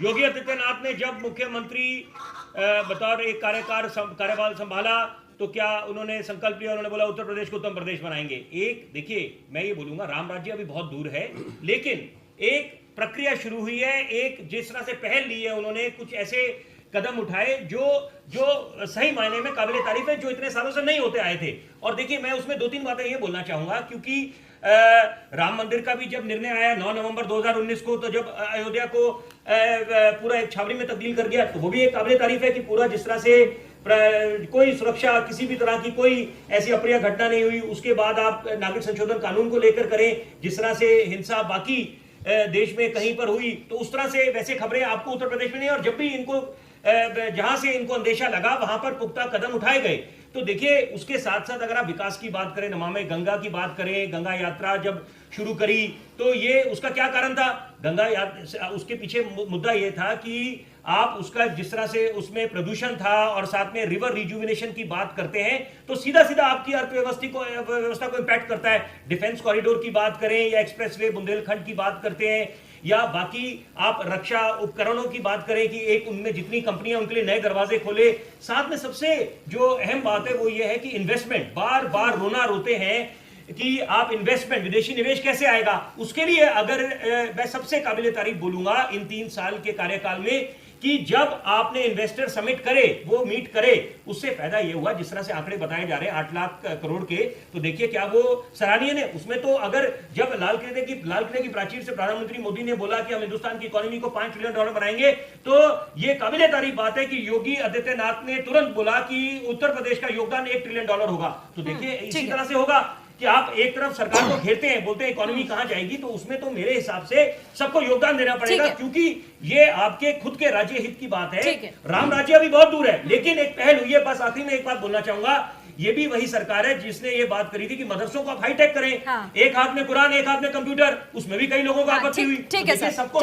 योगी आदित्यनाथ ने जब मुख्यमंत्री बतौर एक कार्यकाल संभाला तो क्या उन्होंने संकल्प लिया, उन्होंने बोला उत्तर प्रदेश को उत्तम प्रदेश बनाएंगे। एक देखिए, मैं ये बोलूंगा राम राज्य अभी बहुत दूर है, लेकिन एक प्रक्रिया शुरू हुई है, एक जिस तरह से पहल ली है उन्होंने, कुछ ऐसे कदम उठाए जो सही मायने में काबिले तारीफ है, जो इतने सालों से नहीं होते आए थे। और देखिए, मैं उसमें दो तीन बातें ये बोलना चाहूंगा, क्योंकि राम मंदिर का भी जब निर्णय आया 9 नवंबर 2019 को, तो जब अयोध्या को पूरा एक छावनी में तब्दील कर गया, तो वो भी एक काबिले तारीफ है कि पूरा जिस तरह से कोई सुरक्षा, किसी भी तरह की कोई ऐसी अप्रिय घटना नहीं हुई। उसके बाद आप नागरिक संशोधन कानून को लेकर करें, जिस तरह से हिंसा बाकी देश में कहीं पर हुई, तो उस तरह से वैसे खबरें आपको उत्तर प्रदेश में नहीं। और जब भी इनको जहां से इनको अंदेशा लगा वहां पर पुख्ता कदम उठाए गए। तो देखिए, उसके साथ साथ अगर आप विकास की बात करें, नमामि गंगा की बात करें, गंगा यात्रा जब शुरू करी, तो ये उसका क्या कारण था? गंगा यात्रा, उसके पीछे मुद्दा ये था कि आप उसका जिस तरह से उसमें प्रदूषण था और साथ में रिवर रिजुविनेशन की बात करते हैं, तो सीधा सीधा आपकी अर्थव्यवस्था को इंपैक्ट करता है। डिफेंस कॉरिडोर की बात करें या एक्सप्रेसवे बुंदेलखंड की बात करते हैं, या बाकी आप रक्षा उपकरणों की बात करें कि एक उनमें जितनी कंपनियां, उनके लिए नए दरवाजे खोले। साथ में सबसे जो अहम बात है वो ये है कि इन्वेस्टमेंट, बार बार रोते हैं कि आप इन्वेस्टमेंट, विदेशी निवेश कैसे आएगा। उसके लिए अगर मैं सबसे काबिले तारीफ बोलूंगा इन 3 साल के कार्यकाल में, कि जब आपने इन्वेस्टर समिट करे, वो मीट करे, उससे फायदा ये हुआ, जिस तरह से आंकड़े बताए जा रहे हैं 8 लाख करोड़ के, तो देखिए क्या वो सराहनीय है। उसमें तो अगर जब लाल किले की प्राचीर से प्रधानमंत्री मोदी ने बोला कि हम हिंदुस्तान की इकोनॉमी को $5 ट्रिलियन बनाएंगे, तो ये काबिले तारीफ बात है कि योगी आदित्यनाथ ने तुरंत बोला कि उत्तर प्रदेश का योगदान $1 ट्रिलियन होगा। तो देखिए, इसी तरह से होगा कि आप एक तरफ सरकार को घेरते हैं, बोलते हैं इकोनॉमी कहां जाएगी, तो उसमें तो मेरे हिसाब से सबको योगदान देना पड़ेगा, क्योंकि ये आपके खुद के राज्य हित की बात है। राम राज्य अभी बहुत दूर है, लेकिन एक पहल हुई है। बस आखिरी में एक बात बोलना चाहूंगा, ये भी वही सरकार है जिसने ये बात करी थी कि मदरसों को आप हाईटेक करें। एक हाथ में कुरान, एक हाथ में कंप्यूटर, उसमें भी कई लोगों को आपत्ति हुई। सबको